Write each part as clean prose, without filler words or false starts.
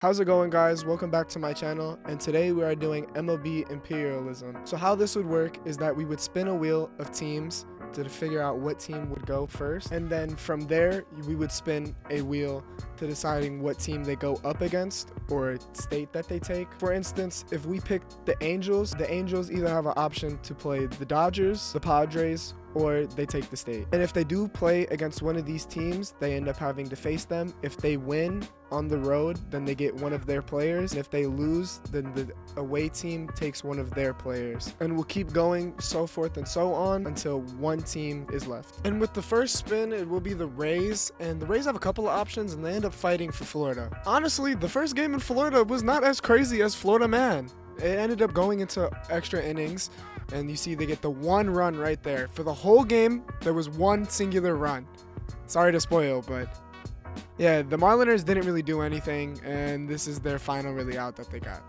How's it going, guys? Welcome back to my channel, and today we are doing MLB Imperialism. So how this would work is that we would spin a wheel of teams to figure out what team would go first, and then from there we would spin a wheel to deciding what team they go up against or state that they take. For instance, if we pick the Angels either have an option to play the Dodgers, the Padres, or they take the state. And if they do play against one of these teams, they end up having to face them. If they win on the road, then they get one of their players. And if they lose, then the away team takes one of their players. And we'll keep going, so forth and so on, until one team is left. And with the first spin, it will be the Rays. And the Rays have a couple of options, and they end up fighting for Florida. Honestly, the first game in Florida was not as crazy as Florida Man. It ended up going into extra innings, and you see they get the one run right there. For the whole game, there was one singular run. Sorry to spoil, but yeah, the Marlins didn't really do anything, and this is their final really out that they got.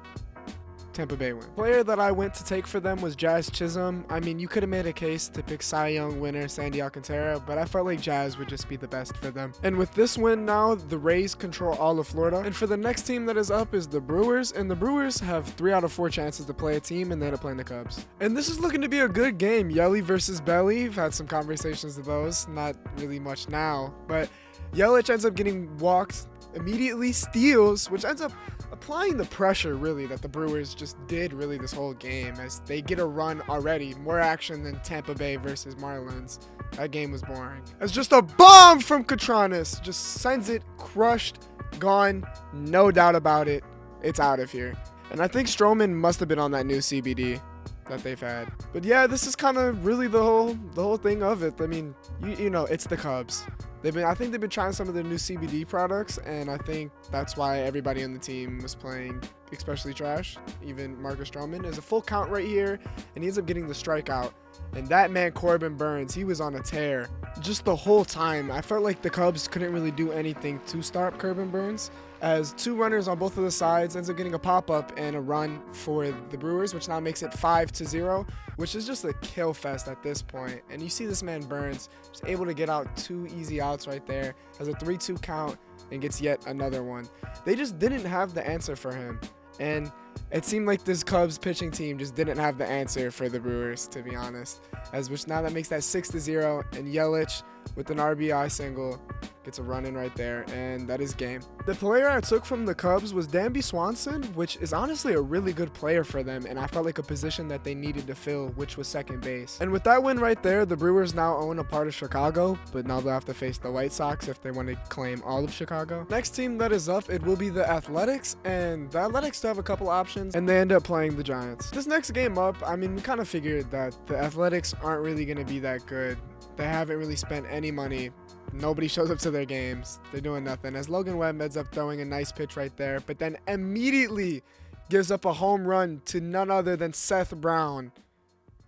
Tampa Bay win. Player that I went to take for them was Jazz Chisholm. I mean, you could have made a case to pick Cy Young winner Sandy Alcantara, but I felt like Jazz would just be the best for them. And with this win now, the Rays control all of Florida. And for the next team that is up is the Brewers, and the Brewers have 3 out of 4 chances to play a team, and they end up playing the Cubs. And this is looking to be a good game. Yelich versus Belly. I've had some conversations of those, not really much now, but Yelich ends up getting walked, immediately steals, which ends up applying the pressure really that the Brewers just did really this whole game, as they get a run already. More action than Tampa Bay versus Marlins. That game was boring. It's just a bomb from Catranis. Just sends it crushed, gone, no doubt about it. It's out of here. And I think Stroman must have been on that new CBD that they've had. But yeah, this is kind of really the whole thing of it. I mean, you know, it's the Cubs. I think they've been trying some of the new CBD products, and I think that's why everybody on the team was playing especially trash. Even Marcus Stroman is a full count right here, and he ends up getting the strikeout. And that man Corbin Burns, he was on a tear just the whole time. I felt like the Cubs couldn't really do anything to stop Corbin Burns, as 2 runners on both of the sides ends up getting a pop-up and a run for the Brewers, which now makes it 5-0, which is just a kill fest at this point. And you see this man Burns just able to get out 2 easy outs right there, has a 3-2 count, and gets yet another one. They just didn't have the answer for him. And it seemed like this Cubs pitching team just didn't have the answer for the Brewers, to be honest. Which now that makes that 6-0, and Yelich with an RBI single gets a run in right there, and that is game. The player I took from the Cubs was Dansby Swanson, which is honestly a really good player for them, and I felt like a position that they needed to fill, which was second base. And with that win right there, the Brewers now own a part of Chicago, but now they'll have to face the White Sox if they want to claim all of Chicago. Next team that is up, it will be the Athletics, and the Athletics still have a couple options, and they end up playing the Giants. This next game up, I mean, we kind of figured that the Athletics aren't really going to be that good. They haven't really spent any money. Nobody shows up to their games. They're doing nothing. As Logan Webb ends up throwing a nice pitch right there, but then immediately gives up a home run to none other than Seth Brown.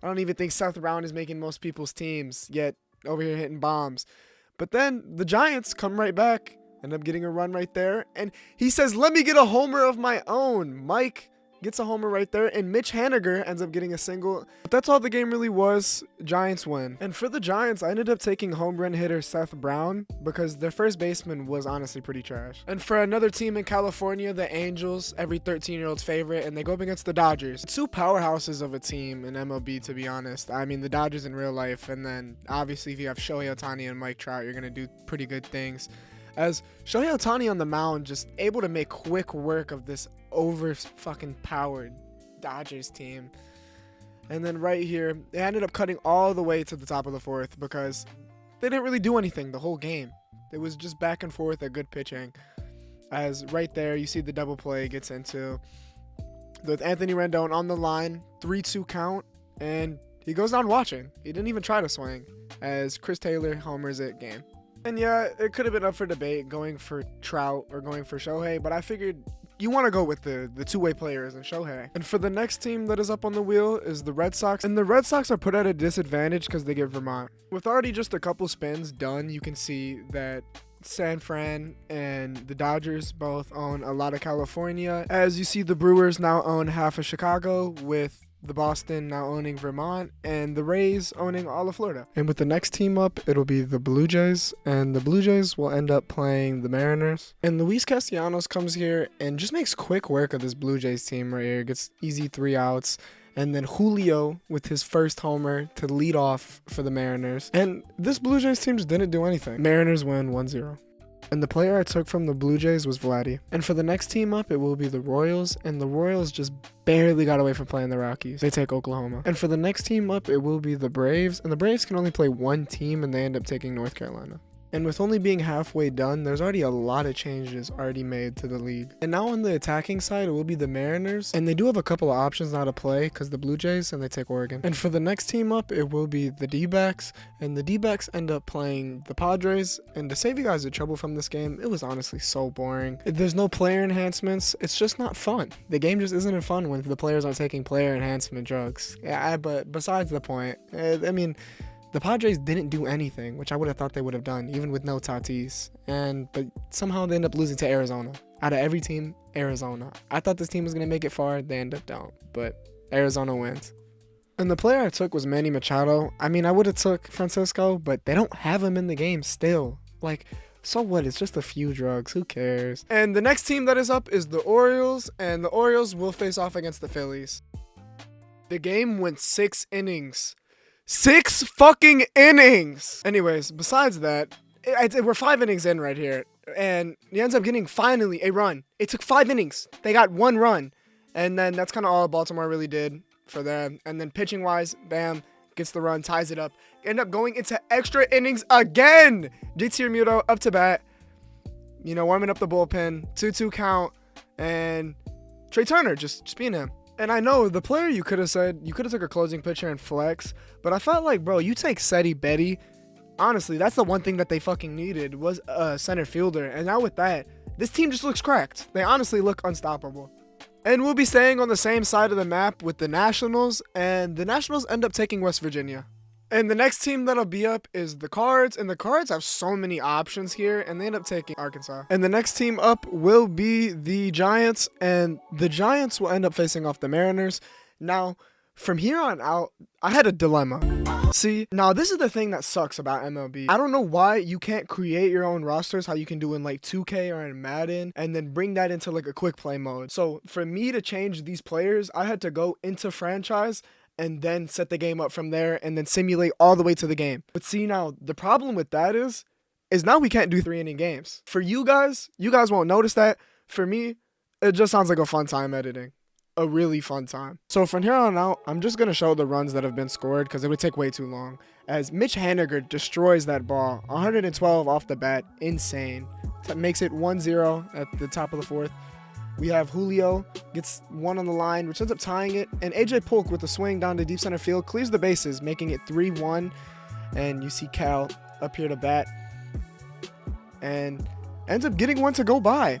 I don't even think Seth Brown is making most people's teams, yet over here hitting bombs. But then the Giants come right back, end up getting a run right there, and he says, "Let me get a homer of my own." Mike gets a homer right there, and Mitch Haniger ends up getting a single. But that's all the game really was. Giants win. And for the Giants, I ended up taking home run hitter Seth Brown because their first baseman was honestly pretty trash. And for another team in California, the Angels, every 13-year-old's favorite, and they go up against the Dodgers. 2 powerhouses of a team in MLB, to be honest. I mean, the Dodgers in real life, and then obviously if you have Shohei Ohtani and Mike Trout, you're going to do pretty good things. As Shohei Ohtani on the mound, just able to make quick work of this over-fucking-powered Dodgers team. And then right here, they ended up cutting all the way to the top of the 4th because they didn't really do anything the whole game. It was just back and forth at good pitching. As right there, you see the double play gets into with Anthony Rendon on the line, 3-2 count, and he goes down watching. He didn't even try to swing, as Chris Taylor homers it, game. And yeah, it could have been up for debate going for Trout or going for Shohei, but I figured you want to go with the two-way players and Shohei. And for the next team that is up on the wheel is the Red Sox. And the Red Sox are put at a disadvantage because they get Vermont. With already just a couple spins done, you can see that San Fran and the Dodgers both own a lot of California. As you see, the Brewers now own half of Chicago, with the Boston now owning Vermont, and the Rays owning all of Florida. And with the next team up, it'll be the Blue Jays, and the Blue Jays will end up playing the Mariners. And Luis Castellanos comes here and just makes quick work of this Blue Jays team right here. Gets easy 3 outs. And then Julio with his first homer to lead off for the Mariners. And this Blue Jays team just didn't do anything. Mariners win 1-0. And the player I took from the Blue Jays was Vladdy. And for the next team up, it will be the Royals. And the Royals just barely got away from playing the Rockies. They take Oklahoma. And for the next team up, it will be the Braves. And the Braves can only play one team, and they end up taking North Carolina. And with only being halfway done, there's already a lot of changes already made to the league. And now on the attacking side, it will be the Mariners. And they do have a couple of options now to play because the Blue Jays, and they take Oregon. And for the next team up, it will be the D-backs. And the D-backs end up playing the Padres. And to save you guys the trouble from this game, it was honestly so boring. There's no player enhancements. It's just not fun. The game just isn't fun when the players aren't taking player enhancement drugs. Yeah, but besides the point, I mean, the Padres didn't do anything, which I would have thought they would have done, even with no Tatis. But somehow they end up losing to Arizona. Out of every team, Arizona. I thought this team was going to make it far. They end up down. But Arizona wins. And the player I took was Manny Machado. I mean, I would have took Francisco, but they don't have him in the game still. Like, so what? It's just a few drugs. Who cares? And the next team that is up is the Orioles. And the Orioles will face off against the Phillies. The game went 6 innings. 6 fucking innings. Anyways, besides that, we're 5 innings in right here, and he ends up getting finally a run. It took 5 innings. They got 1 run, and then that's kind of all Baltimore really did for them. And then pitching wise, bam, gets the run, ties it up. End up going into extra innings again. JT Realmuto up to bat, warming up the bullpen, 2-2 count, and Trey Turner just being him. And I know the player you could have took a closing pitcher and flex, but I felt like, bro, you take Seti Betty. Honestly, that's the one thing that they fucking needed was a center fielder. And now with that, this team just looks cracked. They honestly look unstoppable. And we'll be staying on the same side of the map with the Nationals, and the Nationals end up taking West Virginia. And the next team that'll be up is the Cards, and the Cards have so many options here, and they end up taking Arkansas. And the next team up will be the Giants, and the Giants will end up facing off the Mariners. Now, from here on out, I had a dilemma. See, now this is the thing that sucks about MLB. I don't know why you can't create your own rosters, how you can do in like 2K or in Madden, and then bring that into like a quick play mode. So for me to change these players, I had to go into franchise and then set the game up from there and then simulate all the way to the game. But see, now the problem with that is now we can't do 3-inning games. For you guys won't notice that. For me, it just sounds like a fun time editing. A really fun time. So from here on out, I'm just going to show the runs that have been scored because it would take way too long. As Mitch Haniger destroys that ball, 112 off the bat, insane. That makes it 1-0 at the top of the 4th. We have Julio, gets 1 on the line, which ends up tying it. And AJ Polk with a swing down to deep center field, clears the bases, making it 3-1. And you see Cal up here to bat. And ends up getting one to go by.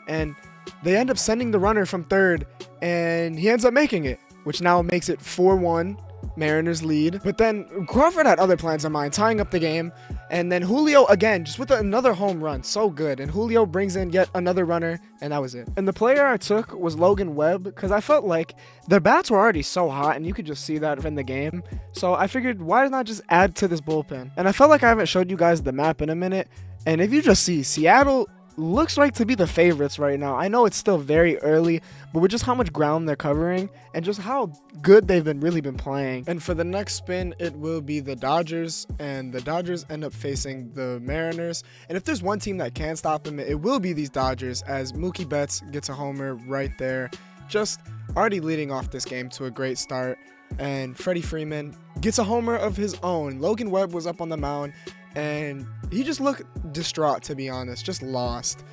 And they end up sending the runner from third. And he ends up making it, which now makes it 4-1. Mariners lead. But then Crawford had other plans in mind, tying up the game. And then Julio again, just with another home run. So good. And Julio brings in yet another runner, and that was it. And the player I took was Logan Webb, because I felt like their bats were already so hot, and you could just see that in the game. So I figured, why not just add to this bullpen? And I felt like I haven't showed you guys the map in a minute. And if you just see, Seattle looks like to be the favorites right now. I know it's still very early, but with just how much ground they're covering and just how good they've really been playing. And for the next spin, it will be the Dodgers, and the Dodgers end up facing the Mariners. And if there's one team that can stop them, it will be these Dodgers, as Mookie Betts gets a homer right there, just already leading off this game to a great start. And Freddie Freeman gets a homer of his own. Logan Webb was up on the mound, and he just looked distraught, to be honest, just lost.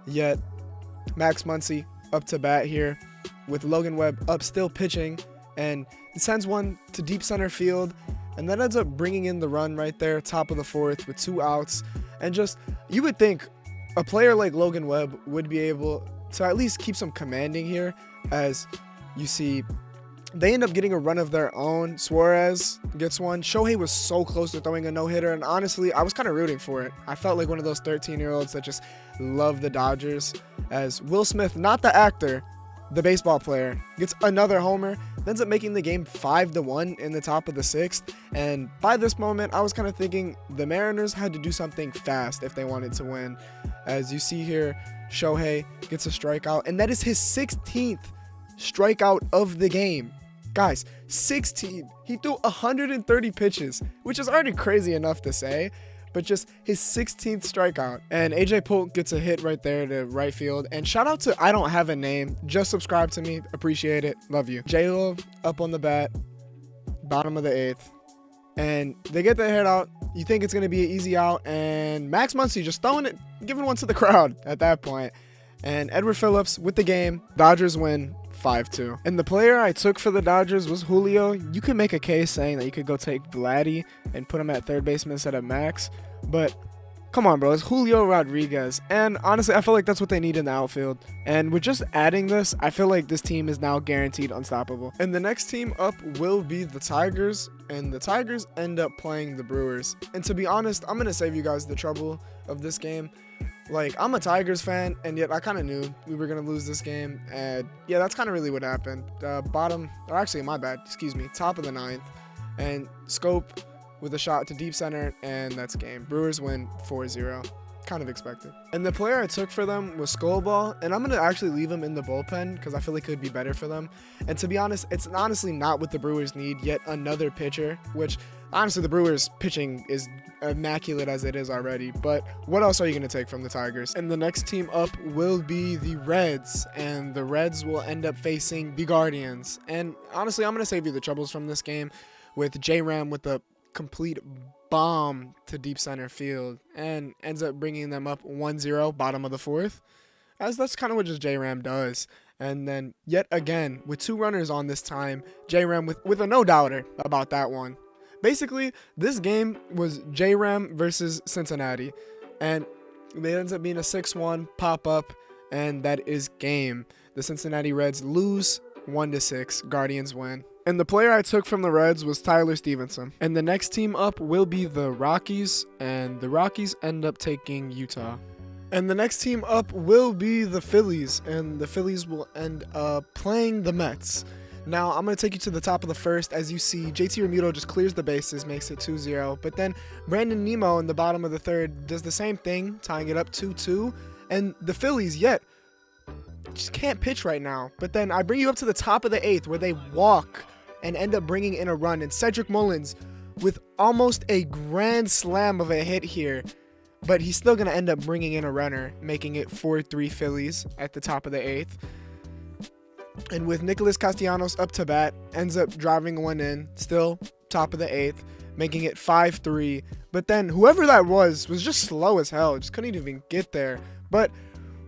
Yet Max Muncy up to bat here with Logan Webb up still pitching, and it sends one to deep center field, and that ends up bringing in the run right there, top of the 4th with 2 outs. And just, you would think a player like Logan Webb would be able to at least keep some commanding here, as you see they end up getting a run of their own. Suarez gets one. Shohei was so close to throwing a no-hitter, and honestly, I was kind of rooting for it. I felt like one of those 13-year-olds that just love the Dodgers, as Will Smith, not the actor, the baseball player, gets another homer, ends up making the game 5-1 in the top of the 6th. And by this moment, I was kind of thinking the Mariners had to do something fast if they wanted to win. As you see here, Shohei gets a strikeout, and that is his 16th strikeout of the game. Guys, 16. He threw 130 pitches, which is already crazy enough to say, but just his 16th strikeout. And AJ Polk gets a hit right there to right field. And shout out to I Don't Have a Name. Just subscribe to me. Appreciate it. Love you. J-Lo up on the bat, bottom of the 8th. And they get the hit out. You think it's going to be an easy out. And Max Muncy just throwing it, giving one to the crowd at that point. And Edward Phillips with the game. Dodgers win 5-2. And the player I took for the Dodgers was Julio. You could make a case saying that you could go take Vladdy and put him at third baseman instead of Max. But come on, bro. It's Julio Rodriguez. And honestly, I feel like that's what they need in the outfield. And with just adding this, I feel like this team is now guaranteed unstoppable. And the next team up will be the Tigers. And the Tigers end up playing the Brewers. And to be honest, I'm going to save you guys the trouble of this game. Like, I'm a Tigers fan, and yet I kind of knew we were going to lose this game. And yeah, that's kind of really what happened. Top of the 9th. And Scope with a shot to deep center, and that's game. Brewers win 4-0. Kind of expected. And the player I took for them was Skullball, and I'm going to actually leave him in the bullpen because I feel like it could be better for them. And to be honest, it's honestly not what the Brewers need, yet another pitcher, which honestly the Brewers pitching is immaculate as it is already. But what else are you going to take from the Tigers? And the next team up will be the Reds, and the Reds will end up facing the Guardians. And honestly, I'm going to save you the troubles from this game with J-Ram with the complete bomb to deep center field and ends up bringing them up 1-0 bottom of the 4th, as that's kind of what just J-Ram does. And then yet again with 2 runners on this time, J-Ram with a no-doubter about that one. Basically, this game was J-Ram versus Cincinnati, and it ends up being a 6-1 pop-up, and that is game. The Cincinnati Reds lose 1-6. Guardians win. And the player I took from the Reds was Tyler Stevenson. And the next team up will be the Rockies, and the Rockies end up taking Utah. And the next team up will be the Phillies, and the Phillies will end up playing the Mets. Now, I'm going to take you to the top of the 1st. As you see, JT Realmuto just clears the bases, makes it 2-0. But then Brandon Nimmo in the bottom of the 3rd does the same thing, tying it up 2-2. And the Phillies just can't pitch right now. But then I bring you up to the top of the 8th where they walk and end up bringing in a run. And Cedric Mullins with almost a grand slam of a hit here. But he's still going to end up bringing in a runner, making it 4-3 Phillies at the top of the 8th. And with Nicholas Castellanos up to bat, ends up driving one in, still top of the 8th, making it 5-3. But then whoever that was just slow as hell, just couldn't even get there. But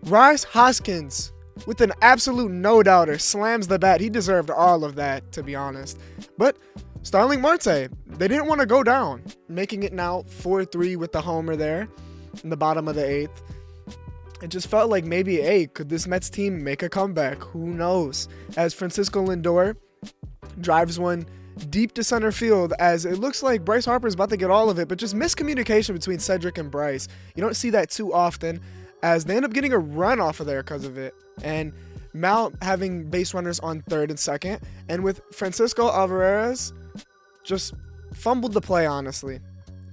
Rhys Hoskins, with an absolute no-doubter, slams the bat. He deserved all of that, to be honest. But Starling Marte, they didn't want to go down, making it now 4-3 with the homer there in the bottom of the 8th. It just felt like maybe, hey, could this Mets team make a comeback? Who knows? As Francisco Lindor drives one deep to center field, as it looks like Bryce Harper is about to get all of it, but just miscommunication between Cedric and Bryce. You don't see that too often, as they end up getting a run off of there because of it. And Mal having base runners on 3rd and 2nd, and with Francisco Alvarez just fumbled the play, honestly.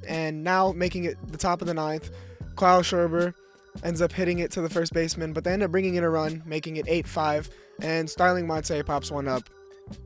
And now making it the top of the 9th, Kyle Schwarber ends up hitting it to the first baseman, but they end up bringing in a run, making it 8-5, and Starling Marte pops one up,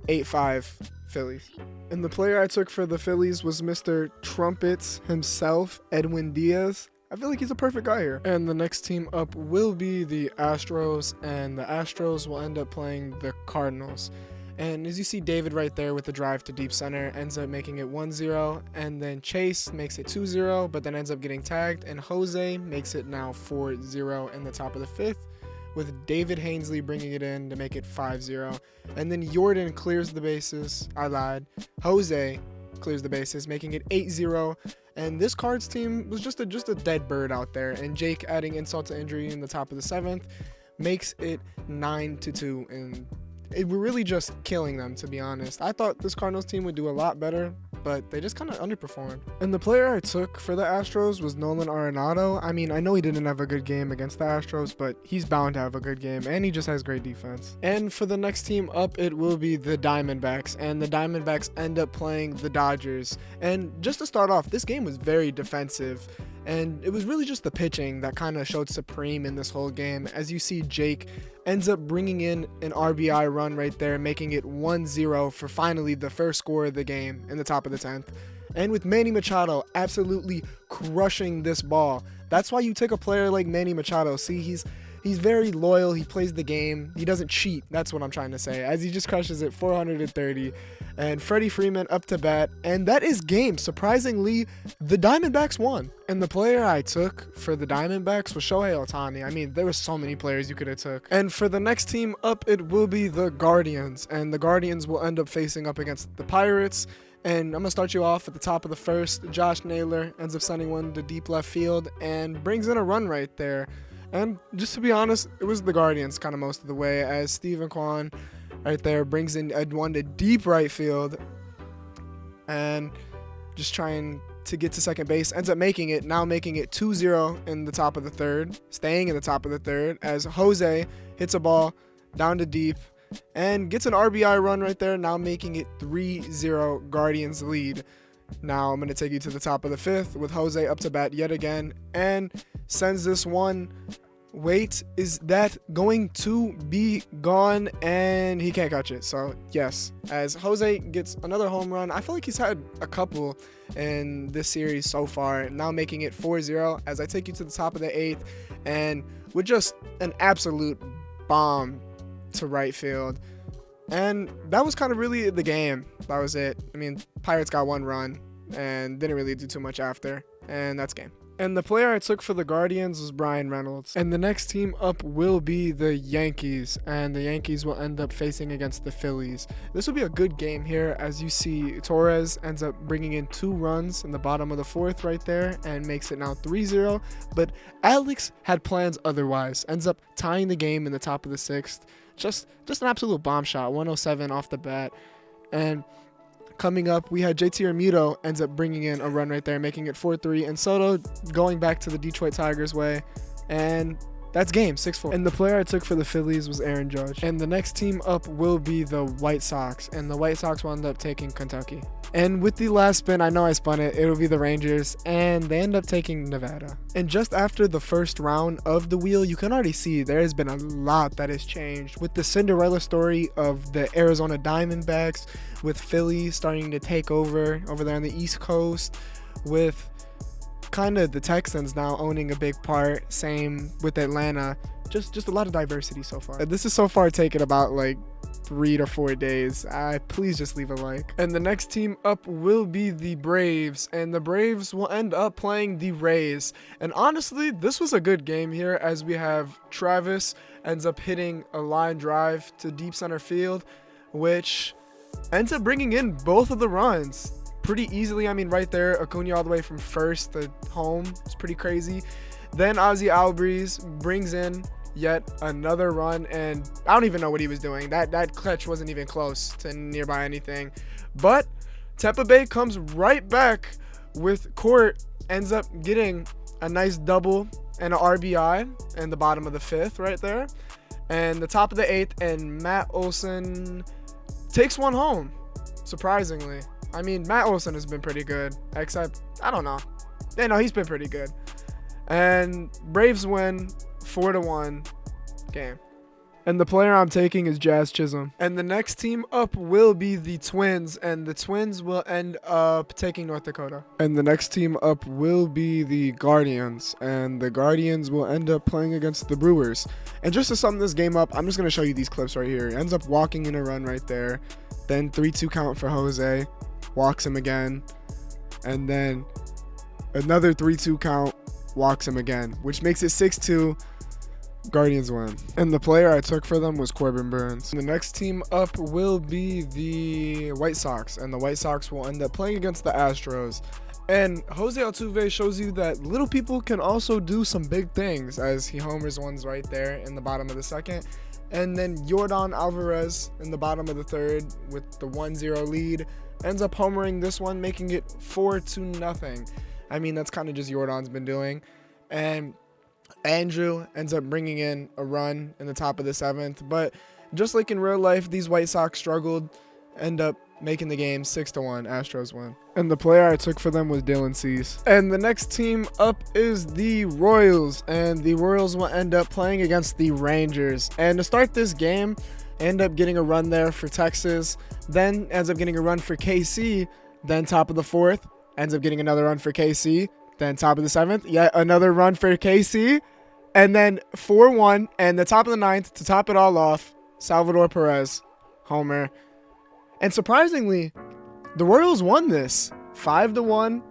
8-5 Phillies. And the player I took for the Phillies was Mr. Trumpets himself, Edwin Diaz. I feel like he's a perfect guy here. And the next team up will be the Astros, and the Astros will end up playing the Cardinals. And as you see, David right there with the drive to deep center ends up making it 1-0, and then Chase makes it 2-0, but then ends up getting tagged, and Jose makes it now 4-0 in the top of the 5th, with David Hainsley bringing it in to make it 5-0. And then Jordan clears the bases. I lied. Jose clears the bases, making it 8-0. And this Cards team was just a dead bird out there, and Jake adding insult to injury in the top of the 7th makes it 9-2, and we're really just killing them, to be honest. I thought this Cardinals team would do a lot better, but they just kind of underperformed. And the player I took for the Astros was Nolan Arenado. I mean, I know he didn't have a good game against the Astros, but he's bound to have a good game, and he just has great defense. And for the next team up, it will be the Diamondbacks, and the Diamondbacks end up playing the Dodgers. And just to start off, this game was very defensive, and it was really just the pitching that kind of showed supreme in this whole game. As you see, Jake ends up bringing in an RBI run right there, making it 1-0 for finally the first score of the game in the top of the 10th. And with Manny Machado absolutely crushing this ball. That's why you take a player like Manny Machado. See, he's very loyal. He plays the game. He doesn't cheat. That's what I'm trying to say. As he just crushes it 430. And Freddie Freeman up to bat. And that is game. Surprisingly, the Diamondbacks won. And the player I took for the Diamondbacks was Shohei Ohtani. I mean, there were so many players you could have took. And for the next team up, it will be the Guardians. And the Guardians will end up facing up against the Pirates. And I'm going to start you off at the top of the first. Josh Naylor ends up sending one to deep left field and brings in a run right there. And just to be honest, it was the Guardians kind of most of the way, as Steven Kwan right there brings in one to deep right field and just trying to get to second base, ends up making it 2-0 in the top of the third, staying in the top of the third, as Jose hits a ball down to deep and gets an RBI run right there, now making it 3-0 Guardians lead. Now I'm going to take you to the top of the fifth with Jose up to bat yet again and sends this one. Wait, is that going to be gone? And he can't catch it. So yes, as Jose gets another home run. I feel like he's had a couple in this series so far, now making it 4-0 as I take you to the top of the eighth and with just an absolute bomb to right field. And that was kind of really the game. That was it. I mean, Pirates got one run and didn't really do too much after. And that's game. And the player I took for the Guardians was Brian Reynolds. And the next team up will be the Yankees. And the Yankees will end up facing against the Phillies. This will be a good game here, as you see Torres ends up bringing in 2 runs in the bottom of the fourth right there and makes it now 3-0. But Alex had plans otherwise. Ends up tying the game in the top of the sixth. Just an absolute bomb shot, 107 off the bat. And coming up, we had JT Realmuto ends up bringing in a run right there, making it 4-3. And Soto going back to the Detroit Tigers way. And that's game, 6-4. And the player I took for the Phillies was Aaron Judge. And the next team up will be the White Sox. And the White Sox will end up taking Kentucky. And with the last spin, I know I spun it, it'll be the Rangers, and they end up taking Nevada. And just after the first round of the wheel, you can already see there has been a lot that has changed. With the Cinderella story of the Arizona Diamondbacks, with Philly starting to take over there on the East Coast, with kind of the Texans now owning a big part, same with Atlanta. Just a lot of diversity so far. This is so far taken about like 3 to 4 days. Please just leave a like. And the next team up will be the Braves, and the Braves will end up playing the Rays. And honestly, this was a good game here, as we have Travis ends up hitting a line drive to deep center field, which ends up bringing in both of the runs pretty easily. I mean, right there, Acuna all the way from first to home. It's pretty crazy. Then Ozzie Albies brings in yet another run, and I don't even know what he was doing. That clutch wasn't even close to nearby anything. But Tampa Bay comes right back with Court, ends up getting a nice double and an RBI in the bottom of the fifth right there. And the top of the eighth, and Matt Olson takes one home, surprisingly. I mean, Matt Olson has been pretty good, except, I don't know. Yeah, no, he's been pretty good. And Braves win 4-1 game. And the player I'm taking is Jazz Chisholm. And the next team up will be the Twins, and the Twins will end up taking North Dakota. And the next team up will be the Guardians, and the Guardians will end up playing against the Brewers. And just to sum this game up, I'm just going to show you these clips right here. He ends up walking in a run right there, then 3-2 count for Jose, walks him again, and then another 3-2 count, walks him again, which makes it 6-2. Guardians win. And the player I took for them was Corbin Burns. The next team up will be the White Sox, and the White Sox will end up playing against the Astros. And Jose Altuve shows you that little people can also do some big things, as he homers ones right there in the bottom of the second. And then Yordan Alvarez in the bottom of the third with the 1-0 lead ends up homering this one, making it 4-0. I mean, that's kind of just Jordan's been doing. And Andrew ends up bringing in a run in the top of the 7th. But just like in real life, these White Sox struggled, end up making the game 6-1. Astros win. And the player I took for them was Dylan Cease. And the next team up is the Royals. And the Royals will end up playing against the Rangers. And to start this game, end up getting a run there for Texas. Then ends up getting a run for KC. Then top of the 4th, ends up getting another run for KC. Then top of the 7th, yet another run for KC. And then 4-1. And the top of the 9th, to top it all off, Salvador Perez, homer. And surprisingly, the Royals won this 5-1.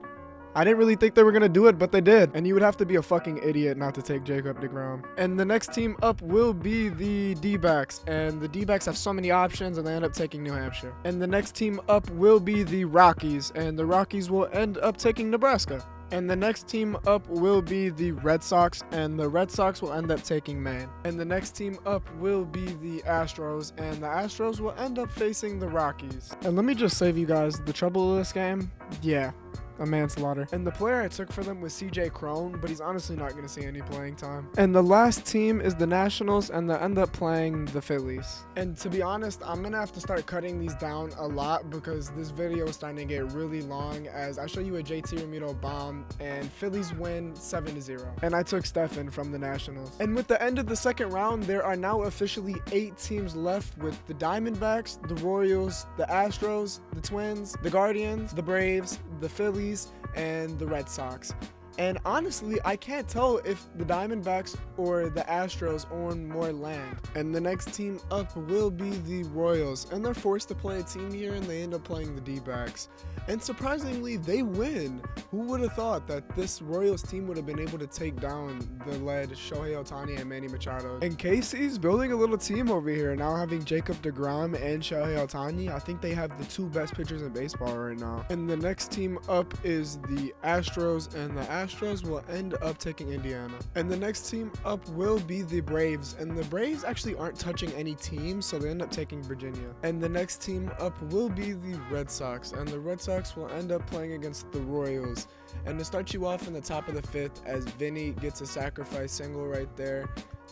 I didn't really think they were going to do it, but they did. And you would have to be a fucking idiot not to take Jacob deGrom. And the next team up will be the D-backs. And the D-backs have so many options, and they end up taking New Hampshire. And the next team up will be the Rockies. And the Rockies will end up taking Nebraska. And the next team up will be the Red Sox, and the Red Sox will end up taking Maine. And the next team up will be the Astros, and the Astros will end up facing the Rockies. And let me just save you guys the trouble of this game. Yeah, a manslaughter. And the player I took for them was CJ Cron, but he's honestly not going to see any playing time. And the last team is the Nationals, and they end up playing the Phillies. And to be honest, I'm going to have to start cutting these down a lot because this video is starting to get really long as I show you a JT Realmuto bomb and Phillies win 7-0. And I took Stephen from the Nationals. And with the end of the second round, there are now officially 8 teams left with the Diamondbacks, the Royals, the Astros, the Twins, the Guardians, the Braves, the Phillies, and the Red Sox. And honestly, I can't tell if the Diamondbacks or the Astros own more land. And the next team up will be the Royals. And they're forced to play a team here, and they end up playing the D-backs. And surprisingly, they win. Who would have thought that this Royals team would have been able to take down the lead Shohei Ohtani and Manny Machado? And Casey's building a little team over here, now having Jacob deGrom and Shohei Ohtani. I think they have the 2 best pitchers in baseball right now. And the next team up is the Astros, and the Astros will end up taking Indiana. And the next team up will be the Braves, and the Braves actually aren't touching any teams, so they end up taking Virginia. And the next team up will be the Red Sox, and the Red Sox will end up playing against the Royals. And to start you off in the top of the 5th, as Vinny gets a sacrifice single right there,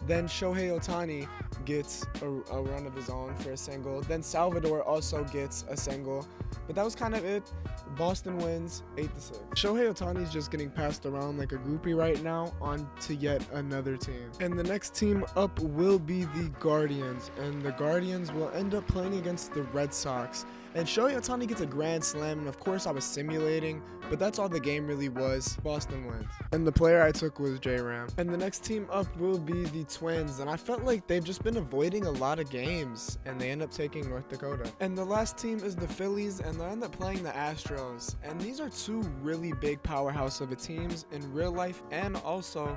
then Shohei Ohtani gets a run of his own for a single. Then Salvador also gets a single. But that was kind of it. Boston wins 8-6. Shohei Ohtani is just getting passed around like a groupie right now on to yet another team. And the next team up will be the Guardians. And the Guardians will end up playing against the Red Sox. And Shohei Ohtani gets a grand slam, and of course I was simulating, but that's all the game really was. Boston wins. And the player I took was J-Ram. And the next team up will be the Twins, and I felt like they've just been avoiding a lot of games, and they end up taking North Dakota. And the last team is the Phillies, and they end up playing the Astros. And these are 2 really big powerhouse of a teams in real life and also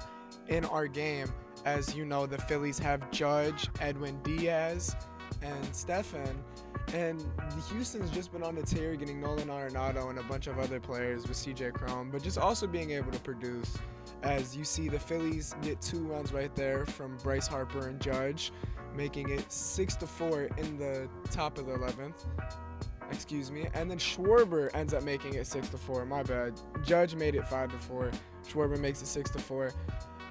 in our game. As you know, the Phillies have Judge, Edwin Diaz, and Stephan. And the Houston's just been on the tear, getting Nolan Arenado and a bunch of other players with CJ Cron, but just also being able to produce. As you see, the Phillies get 2 runs right there from Bryce Harper and Judge, making it 6-4 in the top of the 11th. Excuse me. And then Schwarber ends up making it 6-4. My bad. Judge made it 5-4. Schwarber makes it 6-4.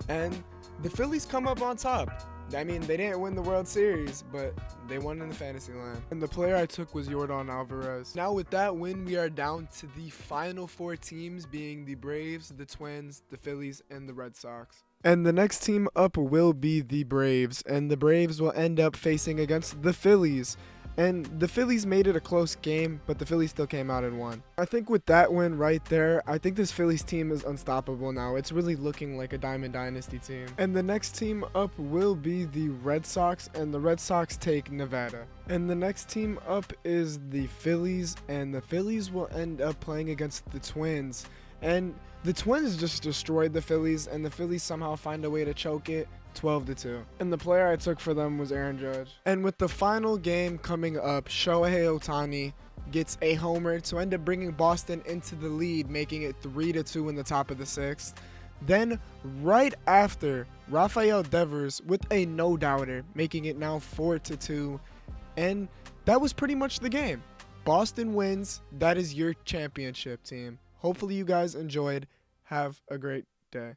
And the Phillies come up on top. I mean, they didn't win the World Series, but they won in the fantasy land. And the player I took was Yordan Alvarez. Now with that win, we are down to the final 4 teams, being the Braves, the Twins, the Phillies, and the Red Sox. And the next team up will be the Braves, and the Braves will end up facing against the Phillies. And the Phillies made it a close game, but the Phillies still came out and won. I think with that win right there, I think this Phillies team is unstoppable now. It's really looking like a Diamond Dynasty team. And the next team up will be the Red Sox, and the Red Sox take Nevada. And the next team up is the Phillies, and the Phillies will end up playing against the Twins. And the Twins just destroyed the Phillies, and the Phillies somehow find a way to choke it. 12-2. And the player I took for them was Aaron Judge. And with the final game coming up, Shohei Ohtani gets a homer to end up bringing Boston into the lead, making it 3-2 in the top of the 6th. Then right after, Rafael Devers with a no-doubter, making it now 4-2. And that was pretty much the game. Boston wins, that is your championship team. Hopefully you guys enjoyed. Have a great day.